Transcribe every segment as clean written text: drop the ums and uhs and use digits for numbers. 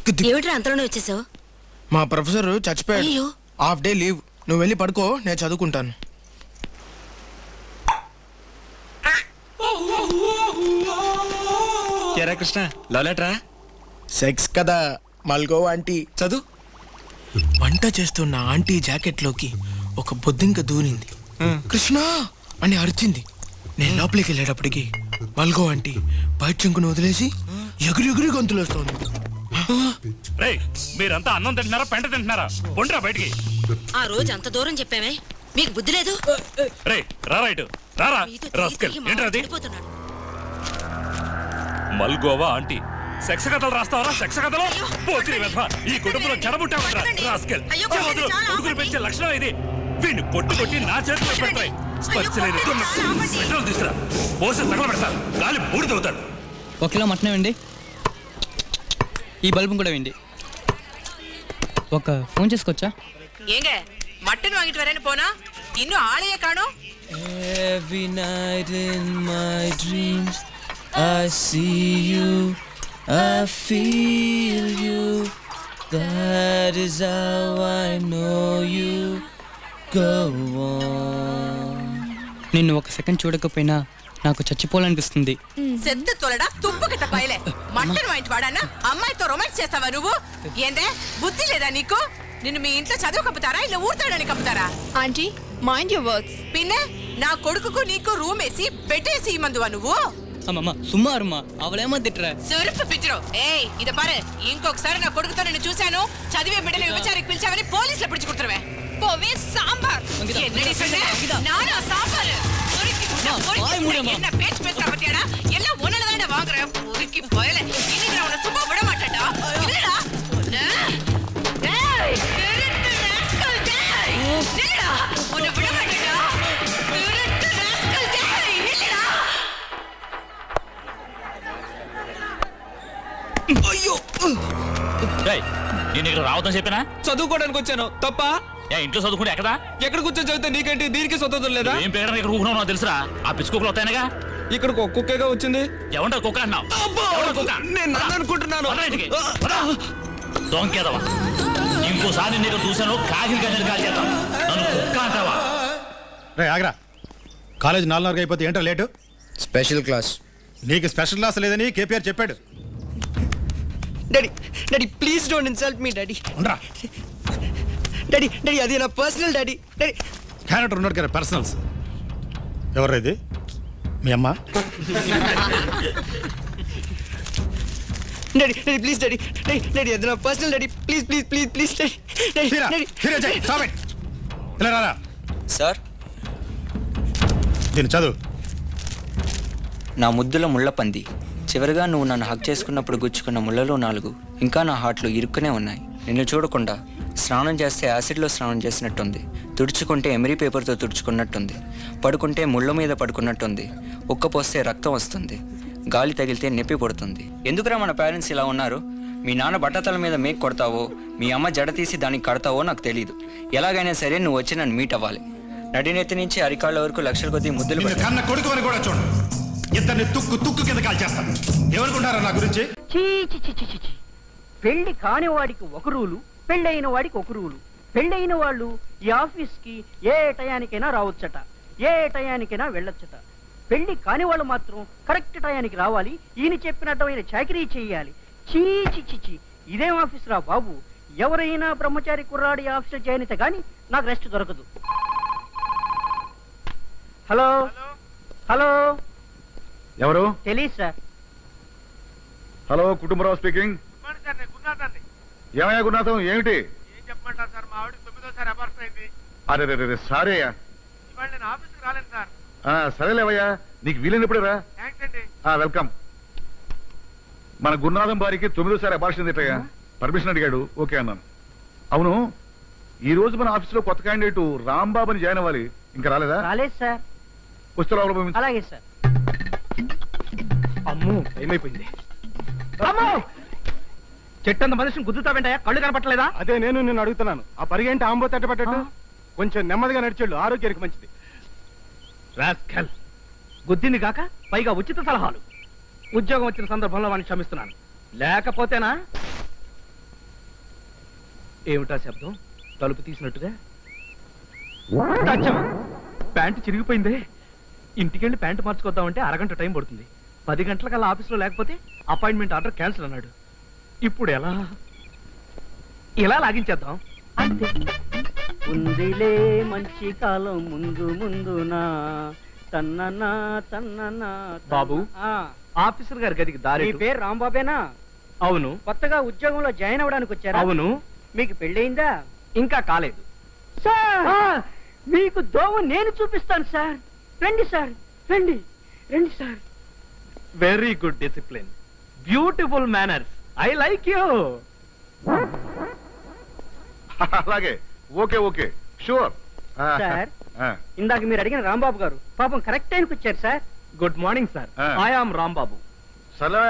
ఏమిట్రా అంతలోనే వచ్చేసావు? మా ప్రొఫెసర్ చచ్చిపోయాడు. Half day leave. నువ్వు వెళ్ళి పడుకో, నేను చదువుకుంటాను. కృష్ణ లవ్ లెటరా? సెక్స్ కదా మల్గో ఆంటీ. చదువు. వంట చేస్తున్న ఆంటీ జాకెట్లోకి ఒక బొద్దింక దూరింది. కృష్ణ అని అరిచింది. నేను లోపలికి వెళ్ళేటప్పటికి మల్గో ఆంటీ బయట చెంకును వదిలేసి ఎగురి గొంతులు వస్తుంది. మీరంతా అన్నం తింటున్నారా పెంట తింటున్నారా? పొండ్రా బయటికి. ఆ రోజు అంత దూరం చెప్పామే, మీకు బుద్ధి లేదు? మల్గోవా ఆంటీ సెక్స్ కథలు రాస్తావరా? సెక్స్ కథలు ఈ కుటుంబంలో చెడబుట్టామంటారా? కొడుకులు పెంచే లక్షణం ఇది. వీడిని కొట్టి నా చేతిలో పెడతాయి. తీసుకురా, పోసి తగల పెడతారు. గాలి బూడి తవ్వుతాడు. 1 కిలో మటన్ వేయండి. ఈ బల్బు కూడా వేయండి. ఒక ఫోన్ చేసుకోవచ్చా? ஏங்க மட்டன் வாங்கிட்டு வரேன்னு போனா இன்னும் ஆளையே காணோம். Every night in my dreams I see you, I feel you, that is how I know you. Go on. నిన్ను ఒక సెకండ్ చూడకపోయినా నాకు చచ్చిపోవాలనిపిస్తుంది. సెద్ద తొలడా తుప్పుకిట పైలే. మటన్ వాయింటి వాడానా అమ్మాయితో రొమాన్స్ చేస్తావా నువ్వు? ఏందే బుద్ధి లేదా నీకు? నిన్ను మీ ఇంట్లో చదువు కప్పుతారా ఇలా ఊర్తాడని కప్పుతారా? Aunty mind your words. పిన్నే నా కొడుకుకు నీకు రూమ్ వేసి పెట్టేసి ఇమ్మందువా నువ్వు? అమ్మమ్మ సుమ్మా అరుమా అవలేమో తిట్టరా? సెరుపు పిచ్చిరో. ఏయ్ ఇద పారే, ఇంకొకసారి నా కొడుకుతో నిన్ను చూశాను చదివే బిడ్డని విచారికి పిలిచావని పోలీసులు పిడిచి కుడుతురవే. పోవే సాంబార్. என்னடி சொன்னே? நானா சாம்பார். என்ன பேச்சு பேசுற பத்தியாடா? எல்லாம் ஒன்னலதானே வாங்குறேன். பொறுக்கி போயல. இன்னைக்கு நான் உன்னை சும்மா விட மாட்டேன்டா. இல்லடா. டேய் திருட்டு ராஸ்கல் டேய். இல்லடா. உன்னை விட மாட்டேன்டா. திருட்டு ராஸ்கல் டேய். இல்லடா. అయ్యో. డేయ్ నేను ఇక్కడ రావద్దని చెప్పినా? చదువుకోవడానికి వచ్చాను. తప్పా? ఇంట్లో చదువుకుంటే ఎక్కడ కూర్చొని చదివితే నీకేంటి? దీనికి స్వతంత్రం లేదా? ఏం పేరు ఇక్కడ కూకున్నావు నాకు తెలుసురా. ఆ పిచ్చుకోకలు వస్తాయనగా. ఇక్కడికి ఒక కుక్కగా వచ్చింది. ఏమంటావు కుక్క అన్నావు? నేను అనుకుంటున్నాను. దొంకేదవా ఇంకోసారి నీకు చూశాను కాగిలి గంటలు కాల్ చేద్దాం. నన్ను కుక్క అంటావా? రే ఆగ్రా, కాలేజ్ 4:30 అయిపోతే ఏంటో లేటు? Special class. నీకు స్పెషల్ క్లాస్ లేదని కేపీఆర్ చెప్పాడు. Daddy please don't insult me daddy. ఉండరా డాడీ అది నా పర్సనల్ డాడీ. క్యారెక్టర్ ఉన్నాడు కదా పర్సనల్స్. ఎవరు ఇది? మీ అమ్మ? డాడీ ప్లీజ్ డాడీ అది నా పర్సనల్ డాడీ. ప్లీజ్ సార్ దీన్ని చదువు. నా ముద్దుల ముళ్ళపంది, చివరిగా నువ్వు నన్ను హక్ చేసుకున్నప్పుడు గుచ్చుకున్న ముళ్ళలో 4 ఇంకా నా హార్ట్లో ఇరుక్కునే ఉన్నాయి. నిన్ను చూడకుండా స్నానం చేస్తే యాసిడ్లో స్నానం చేసినట్టుంది, తుడుచుకుంటే ఎమరీ పేపర్తో తుడుచుకున్నట్టుంది, పడుకుంటే ముళ్ళ మీద పడుకున్నట్టుంది, ఉక్కపోస్తే రక్తం వస్తుంది, గాలి తగిలితే నొప్పి పడుతుంది. ఎందుకురా మన పేరెంట్స్ ఇలా ఉన్నారు? మీ నాన్న బట్టతల మీద మేక్ కొడతావో, మీ అమ్మ జడ తీసి దానికి కడతావో నాకు తెలియదు. ఎలాగైనా సరే నువ్వు వచ్చి నన్ను మీట్ అవ్వాలి. నడినెత్తి నుంచి అరికాళ్ళ వరకు లక్షల కొద్దీ ముద్దులు కన్న కొడుకు అని కూడా చూడు. ఇద్దరిని తుక్కు కింద కాల్చేస్తాను. ఎవరుకుంటారా నా గురించి? పెళ్లి కాని వాడికి ఒక రూలు, పెళ్ళైన వాడికి ఒక రూలు. పెళ్ళైన వాళ్ళు ఈ ఆఫీస్ కి ఏ టయానికైనా రావచ్చట, ఏ టయానికైనా వెళ్ళొచ్చట. పెళ్లి కాని వాళ్ళు మాత్రం కరెక్ట్ టయానికి రావాలి, ఈయన చెప్పినట్టమైన చాకరీ చేయాలి. చీ ఇదేం ఆఫీస్ రా బాబు. ఎవరైనా బ్రహ్మచారి కుర్రాడి ఆఫీస్ జాయిన్ అయితే గాని నాకు రెస్ట్ దొరకదు. హలో హలో ఎవరు? తెలీదు సార్. Hello Kutumbarao speaking. ఏమయ్యా గురునాథం, ఏమిటి? ఏం చెప్పమంటారు సార్, మా ఆవిడ 9వ అబార్షన్ అయింది. అరే సారీ అయ్యా. ఇవాళ నేను ఆఫీస్కి రాలేను సార్. సరేలేవయ్యా, నీకు వీలైనప్పుడే రా. థ్యాంక్స్ అండి. వెల్కమ్. మన గురునాథం భార్యకి 9వ అబార్షన్ తిట్టయ్యా. పర్మిషన్ అడిగాడు, ఓకే అన్నాను. అవును, ఈ రోజు మన ఆఫీస్ లో కొత్త క్యాండిడేట్ రాంబాబు అని జాయిన్ అవ్వాలి. ఇంకా రాలేదా? రాలేదు సార్. వస్తే లోపల. అలాగే సార్. అమ్మో ఏమైపోయింది? అమ్మో చెట్టంత మనిషిని గుద్దుతావేంటయ్యా? కళ్ళు కనపట్టలేదా? అదే నేను నిన్ను అడుగుతున్నాను. ఆ పరిగెంటి ఆంబో తట్టబట్టట్టు కొంచెం నెమ్మదిగా నడిచాడు, ఆరోగ్యానికి మంచిది. రాస్కల్, గుద్దింది కాక పైగా ఉచిత సలహాలు. ఉద్యోగం వచ్చిన సందర్భంలో వాడిని క్షమిస్తున్నాను, లేకపోతేనా ఏమిటా శబ్దం? తలుపు తీసినట్టుగా. అచ్చం! ప్యాంటు చిరిగిపోయిందే. ఇంటికెళ్ళి ప్యాంటు మార్చుకొద్దామంటే అరగంట టైం పడుతుంది. 10 గంటలకల్లా ఆఫీస్లో లేకపోతే అపాయింట్మెంట్ ఆర్డర్ క్యాన్సిల్ అన్నాడు. ఇప్పుడు ఎలా? ఇలా లాగించేద్దాం అంతే. ఉందిలే మంచి కాలం ముందు ముందునా తన్ననా తన్ననా. బాబు, ఆఫీసర్ గారి గదికి దారి. పేరు రాంబాబేనా? అవును. కొత్తగా ఉద్యోగంలో జాయిన్ అవ్వడానికి వచ్చారా? అవును. మీకు పెళ్ళయిందా? ఇంకా కాలేదు సార్. మీకు దోవ నేను చూపిస్తాను సార్. రండి సార్, రండి రండి sir. Very good discipline, beautiful manners. I like you. అలాగే, ఓకే ఓకే, షూర్ సార్. ఇందాక మీరు అడిగిన రాంబాబు గారు పాపం కరెక్ట్ టైంకి వచ్చారు సార్. Good morning sir. I am Rambabu. సరే,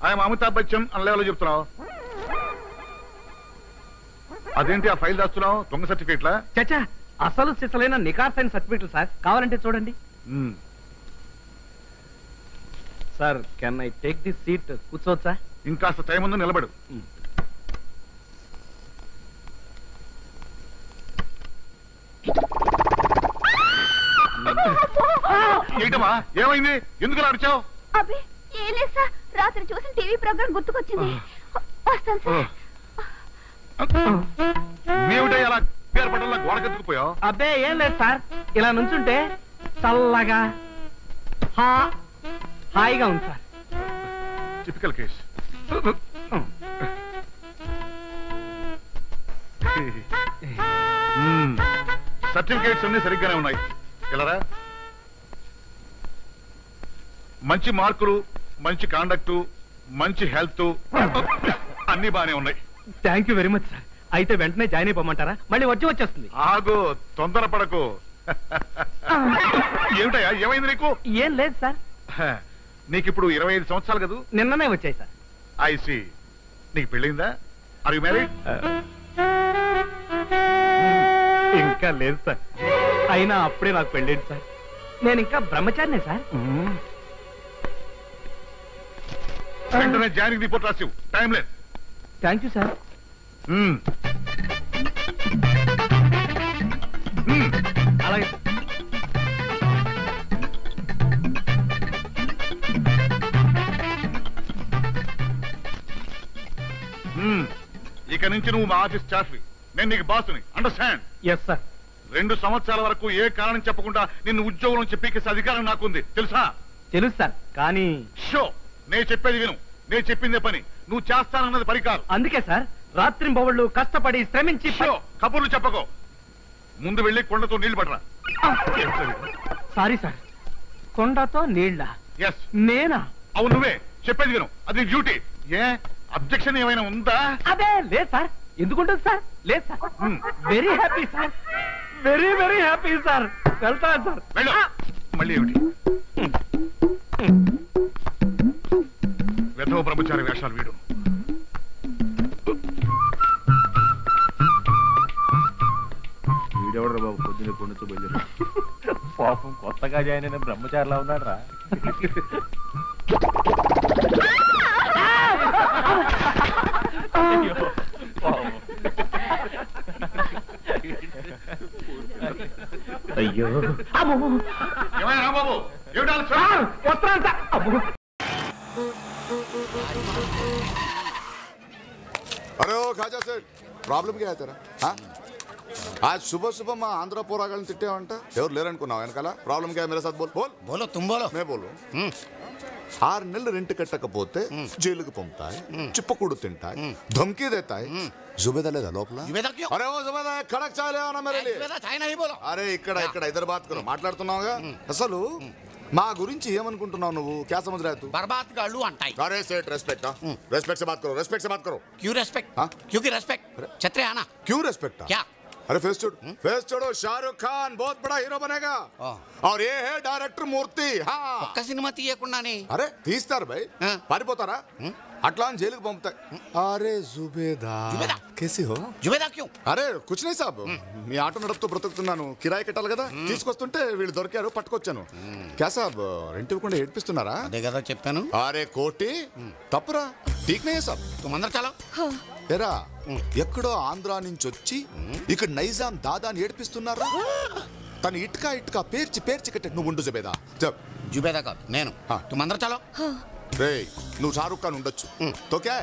ఆయన అమితాబ్ బచ్చన్ అన్న లెవెల్లో చెప్తున్నావు. అదేంటి ఆ ఫైల్ దాస్తున్నావు? దొంగ సర్టిఫికేట్లా? చచ్చా, అసలు సిసలైన నికార్సైన సర్టిఫికేట్లు సార్. కావాలంటే చూడండి. Sir, can I take this seat? కూర్చోవచ్చా? ఇంకాస్త టైం ఉందో నిలబడు. ఏంటమ్మా, ఏమైంది? ఎందుకు అరిచావు? అబ్బే ఏం లేదు సార్, రాత్రి చూసిన టీవీ ప్రోగ్రామ్ గుర్తుకొచ్చింది. వస్తాను సార్. ఏమిటో అలా పట్టంలో గోడకెత్తుకుపోయావు? అబ్బే ఏం లేదు సార్, ఇలా నుంచుంటే చల్లగా హాయిగా ఉంది సార్. Typical case. సర్టిఫికేట్స్ అన్ని సరిగ్గానే ఉన్నాయి. ఇలారా, మంచి మార్కులు, మంచి కాండక్టు, మంచి హెల్త్ అన్ని బానే ఉన్నాయి. Thank you very much sir. అయితే వెంటనే జాయిన్ అయిపోమంటారా? మళ్ళీ వచ్చేస్తుంది. ఆగు, తొందరపడకు. ఏమిటయ్యా, ఏమైంది నీకు? ఏం లేదు సార్. నీకు ఇప్పుడు 25 సంవత్సరాలు కదా? నిన్ననే వచ్చాయి సార్. I see. నీకు పెళ్ళిందా? Are you married? ఇంకా లేదు సార్. అయినా అప్పుడే నాకు పెళ్ళేది సార్. నేను ఇంకా బ్రహ్మచారినే సార్. వెంటనే జాయినింగ్ రిపోర్ట్ రాసివు. టైం లేదు. Thank you sir. అలాగే. ఇక నుంచి నువ్వు మా ఆఫీస్ స్టాఫ్. నేను నీకు బాసుని. అండర్స్టాండ్? Yes sir. 2 సంవత్సరాల వరకు ఏ కారణం చెప్పకుండా నిన్ను ఉద్యోగం చెప్పేసే అధికారం నాకుంది, తెలుసా? తెలుసు సార్, కానీ షో, నేను చెప్పేది విను. నేను చెప్పిందే పని. నువ్వు చేస్తానన్నది పరికారం. అందుకే సార్ రాత్రింబవళ్ళు కష్టపడి శ్రమించి. షో, కబుర్లు చెప్పకో. ముందు వెళ్ళి కొండతో నీళ్లు పడరా. Sorry sir. కొండతో నీళ్ళ? ఎస్. నేనా? అవును, నువ్వే. చెప్పేది విను, అది డ్యూటీ. ఏ అబ్జెక్షన్ ఏమైనా ఉందా? అదే లేదు సార్. ఎందుకుంటుంది సార్? లేదు sir. Very happy sir. Very very happy sir. వెళ్తాను సార్. వెళ్ళు. మళ్ళీ ఏమిటి వెధవ బ్రహ్మచారి వేషాలు వీడు? వీడెవడరా బాబు పొద్దున్నే కొండతో బయలుదేరా? పాపం కొత్తగా జాయిన్ అయిన బ్రహ్మచారిలా ఉన్నాడు రా. అయ్యో, ఏమైనా రాంబాబు? ఏమిటి వస్తాను సార్. अरे ओ खाजा सेठ, प्रॉब्लम क्या है तेरा? हाँ? आज सुबह सुबह मैं आंध्रा पोरागल तिट्टे अंट ఎవరు లేరనుకున్నావు వెనకాల? ప్రాబ్లం क्या है मेरे साथ बोल बोल बोलो तुम बोलो मैं बोल रहा हूं. 6 నెలలు రెంట్ కట్టకపోతే జైలుకి పంపుతాయి, చిప్పకూడు తింటాయి, ధమ్కీ దేతాయి. जुबेदा లేదా లోపల? जुबेदा क्यों? अरे वो जुबेदा खड़क चाय ले आना मेरे लिए. जुबेदा चाय नहीं बोलो. अरे ఇక్కడ ఇద్దరు బాత్ కరో. మాట్లాడుతున్నావుగా. అసలు మా గురించి ఏమనుకుంటున్నావు నువ్వు? क्या समझ रहा है तू? बर्बाद गालू अंटाई. अरे सेठ रेस्पेक्ट. रेस्पेक्ट से बात करो, रेस्पेक्ट से बात करो. क्यों रेस्पेक्ट? क्योंकि रेस्पेक्ट छतरे आना. क्यों रेस्पेक्ट? क्या? अरे फेस छोड़ो. शाहरुख खान बहुत बड़ा हीरो बनेगा और ये है डायरेक्टर मूर्ति. हाँ, ఒక్క సినిమా తీయకుండానే. అరే తీస్తారు భయ్. పారిపోతారా? అట్లా అని జైలుకి పంపుతాయి. అరే జుబేదా కేసీ హో? జుబేదా క్యూ? అరే కుచ్ నహీ సాబ్, మీ ఆటో నడుపుతూ బ్రతుకుతున్నాను, కిరాయి కట్టాలి కదా, తీసుకొస్తుంటే వీళ్ళు దొరికారు, పట్టుకొచ్చాను. క్యా సాబ్ రెంట్ ఇవ్వకుండా ఏడిపిస్తున్నారా? అదే కదా చెప్పాను. అరే కోటి తప్పురా, ఠీక్ నహీ సాబ్. తుమందర చలో. ఎరా ఎక్కడో ఆంధ్రా నుంచి వచ్చి ఇక్కడ నైజాం దాదాని ఏడిపిస్తున్నారా? తను ఇటుక పేర్చి పేర్చి కట్టే. నువ్వు ఉండు జుబేదా. జుబేదా కాదు నేను. తుమందర చలో. రే నువ్వు షారుఖ్ ఖాన్ ఉండొచ్చు, తోకే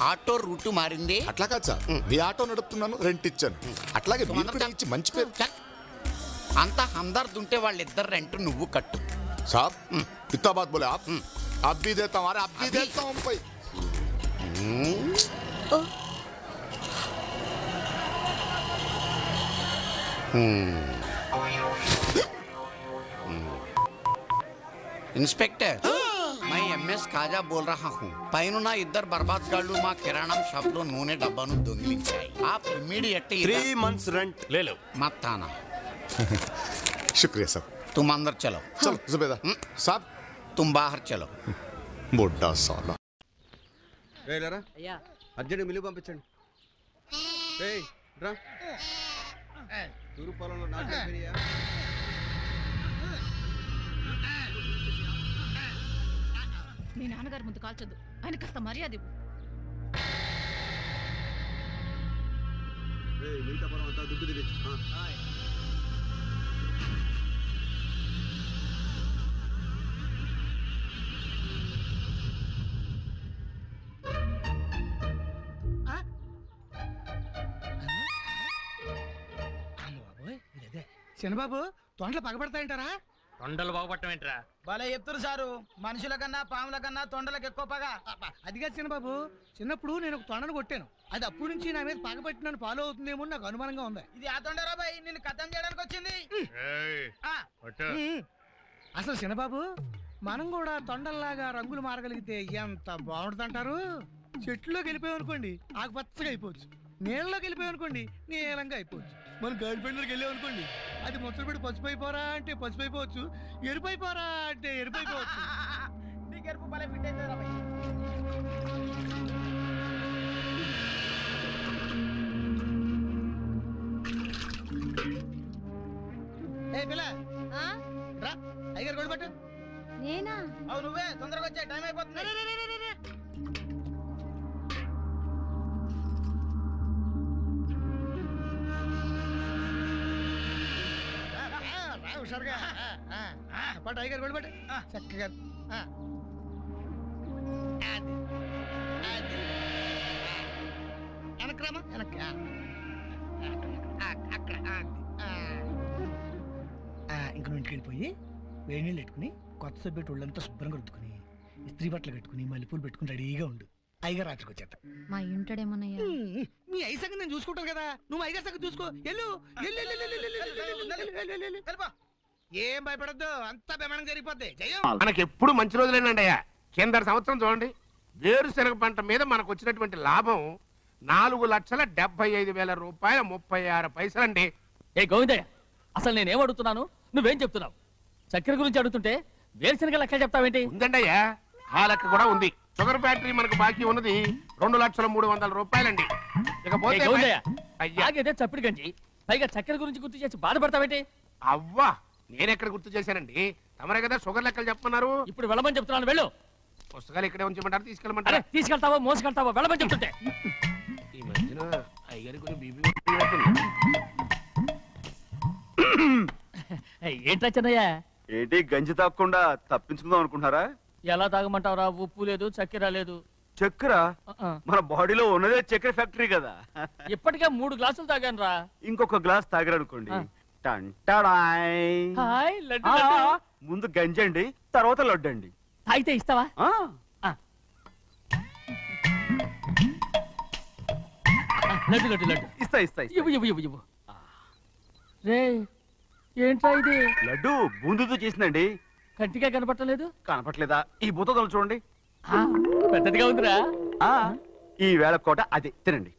ఆటో రూట్ మారింది. అట్లా కాదు సార్, మీ ఆటో నడుపుతున్నాను, రెంట్ ఇచ్చాను, అట్లాగే మీరు కూడా ఇచ్చి మంచి పేరు. అంత హందర్ద్ ఉంటే వాళ్ళిద్దరు రెంట్ నువ్వు కట్టు. సాబ్ ఇత్తా బాత్ బోలే ఆప్, అబ్ భీ దేతా హూం, అరే అబ్ భీ దేతా హూం పై. इंस्पेक्टर मैं ఎంఎస్ కాజా बोल रहा हूँ. పైన ఇద్దరు బర్బాద్ గాళ్ళు మా కిరాణం షాప్ లో నూనె డబ్బాను దొంగిలించాయి. आप इमीडिएटली 3 months rent ले लो. मत आना. शुक्रिया साहब. तुम अंदर चलो. चलो जुबेदा साहब तुम बाहर चलो. బుడ్డా సాలా. లేరా అర్జెంట్ మిల్లు పంపించండి. రా తూరు పొలంలో నాటు మీ నాన్నగారి ముందు కాల్చొద్దు, ఆయన కాస్త మర్యాద ఇవ్వు. మిగతా పొలం అంతా దుబ్బు తిని చిన్నబాబు తొండలు పగబడతాయంటారా? తొండలు బాగుపడటం ఏంట్రా? భలే చెప్తారు సారు, మనుషుల కన్నా పాముల కన్నా తొండలకు ఎక్కువ పగ. అదిగా చిన్నబాబు, చిన్నప్పుడు నేను ఒక తొండను కొట్టాను, అది అప్పటి నుంచి నా మీద పగబట్టి నన్ను ఫాలో అవుతుందేమో నాకు అనుమానంగా ఉంది. ఇది ఆ తొండరా బాయ్, నిన్ను కథం చేయడానికి వచ్చింది. అసలు చిన్నబాబు మనం కూడా తొండల్లాగా రంగులు మారగలిగితే ఎంత బాగుంటుందంటారు? చెట్లోకి వెళ్ళిపోయామనుకోండి ఆకుపచ్చగా అయిపోవచ్చు, నీళ్ళలోకి వెళ్ళిపోయామనుకోండి నీలంగా అయిపోవచ్చు, మనం గర్ల్ ఫ్రెండ్లోకి వెళ్ళామనుకోండి అది ముచ్చట పెట్టి పసుపు అయిపోరా అంటే పసుపు అయిపోవచ్చు, ఎరుపు అయిపోరా అంటే ఎరుపు అయిపోవచ్చు. నీకు ఎరుపు భలే ఫిట్ అవుతుందిరా బాయ్. ఏ పిల్ల రా, అయ్యారు గొడవ పట్టు. నేనా? అవు నువ్వే, తొందరగా వచ్చే టైం అయిపోతుంది. హుషారుగా పట్టు, అయ్యారు గొడవ పట్టు చక్కగా. వెనక్రామా వెనక్కి అక్కడ. ఇంక నువ్వు ఇంటికి వెళ్ళిపోయి వేడి నీళ్ళు పెట్టుకుని కొత్త సబ్బెట్టు ఒళ్ళంతా శుభ్రంగా రుద్దుకుని ఇస్త్రీ బట్టలు కట్టుకుని మల్లెపూలు పెట్టుకుని రెడీగా ఉండు. అయ్యగారు రాత్రికి వచ్చేస్తా. మా ఇంటాడేమన్నయ్యా? మీ అయ్య సంగతి నేను చూసుకుంటాను కదా, నువ్వు అయ్యగారి సంగతి చూసుకో. వెళ్ళిపో, ఏం భయపడద్దు, అంతా బెమణం జరిగిపోద్ది. మనకి ఎప్పుడు మంచి రోజులేనండి అయ్యా. కింద సంవత్సరం చూడండి, వేరుశనగ పంట మీద మనకు వచ్చినటువంటి లాభం 4,75,000 రూపాయల 36 పైసలండి. ఏ గోవిందయ్య, అసలు నేనేం అడుగుతున్నాను, నువ్వేం చెప్తున్నావు? చక్కెర గురించి అడుగుతుంటే వేరుశనగ లెక్క చెప్తావేంటి? ఉందండి అయ్యా, ఆ లెక్క కూడా ఉంది. షుగర్ ఫ్యాక్టరీ మనకు బాకీ ఉన్నది 2,03,00,000 రూపాయలండి. ఇకపోతే అయ్యా చప్పిడి గంజి, పైగా చక్కెర గురించి గుర్తు చేసి బాధపడతావేంటి? అవ్వా, నేనెక్కడ గుర్తు చేశానండి, తమరే కదా షుగర్ లెక్కలు చెప్పమన్నారు. ఇప్పుడు వెళ్ళమని చెప్తున్నాను, వెళ్ళు. పుస్తకాలు ఇక్కడే ఉంచమంటారు, తీసుకెళ్ళమంటారా? తీసుకెళ్తావో మోసుకెళ్తావో వెళ్ళమని చెప్తుంటే. ఈ మధ్యన అయ్యారు కొంచెం బీపీ. ఏంట్రా చిన్నయ్య, ఏంటి గంజి తాగకుండా తప్పించుకుందాం అనుకుంటున్నారా? ఎలా తాగమంటావురా? ఉప్పు లేదు, చక్కెర లేదు. చక్కెర మన బాడీలో ఉన్నదే చక్కెర ఫ్యాక్టరీ కదా. ఇప్పటికే 3 గ్లాసులు తాగాను రా. ఇంకొక గ్లాస్ తాగారనుకోండి, ముందు గంజండి, తర్వాత లడ్డండి. తాగితే ఇస్తావా? లడ్డు లడ్డు లడ్డు ఇస్తా ఇస్తా. ఇవ్వు. రే ఏంట్రా ఇది? లడ్డు బూందుతో చేసిందండి. కంటిగా కనపట్టలేదు. కనపట్లేదా? ఈ బూతలు చూడండి, పెద్దదిగా ఉందిరా. ఈ వేళ కోట అదే, తినండి.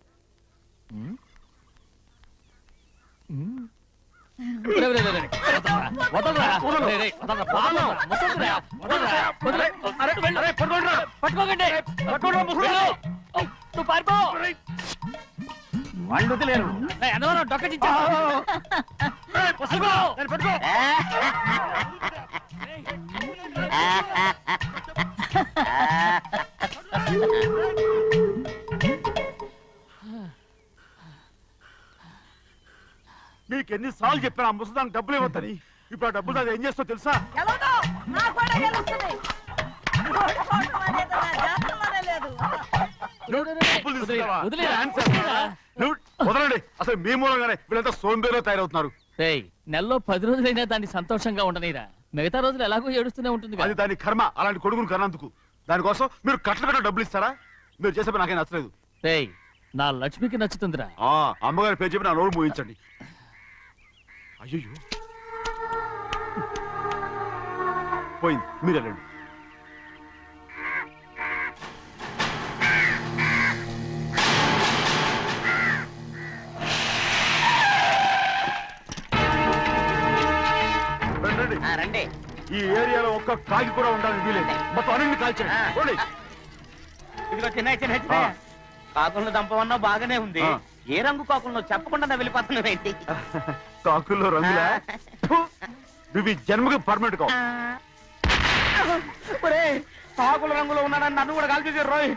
వాళ్ళు వదిలేరు నీకు ఎన్నిసార్లు చెప్పాను ఆ ముసదానికి డబ్బులు ఇవ్వద్దని. ఇప్పుడు ఆ డబ్బులు అది ఏం చేస్తో తెలుసా? వదలండి. అసలు మీ మూలంగానే వీళ్ళంతా సోంబేలో తయారవుతున్నారు. నెలలో 10 రోజులైనా దాన్ని సంతోషంగా ఉండనీరా. మిగతా రోజులు ఎలాగో ఏడుస్తూనే ఉంటుంది. అది దాని కర్మ. అలాంటి కొడుకును కన్నందుకు దానికోసం మీరు కట్ట డబ్బులు ఇస్తారా? మీరు చేసే నాకేం నచ్చలేదు. నా లక్ష్మికి నచ్చుతుందిరా. అమ్మగారి పేరు చెప్పి నా నోరు మూయించండి. అయ్యో పోయింది. మీరు వెళ్ళండి. రండి. ఈ ఏరియాలో ఒక్క కాగి కూడా ఉండాలని వీలేదు. మొత్తం అన్ని కాల్చండి. ఇదిగో చిన్న కాకులను దంపమన్నా బాగానే ఉంది. ఏ రంగు కాకులను చెప్పకుండా వెళ్ళిపోతున్నావు ఏంటి? కాకుల్లో రంగులా? ఇవి జన్మకి పర్మనెంట్ కావు. కాకుల రంగులో ఉన్నాడని నన్ను కూడా కాల్చేసారు రోయ్.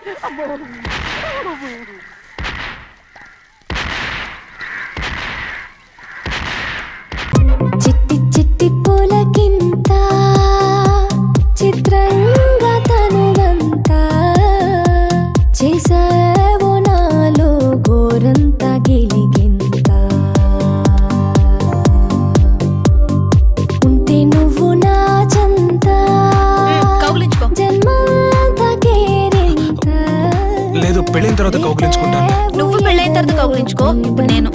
చిట్టి చిట్టి పూలకింత చిత్రంగా తనువంతా చేసావో నాలో గోరంత గిలిగింత. ఉంటే నువ్వు నా చెంత జన్మంతా కేరింత. లేదు, పెళ్ళైన తర్వాత కౌగిలించుకుంటాను. నువ్వు పెళ్ళైన తర్వాత కౌగిలించుకో. ఇప్పుడు నేను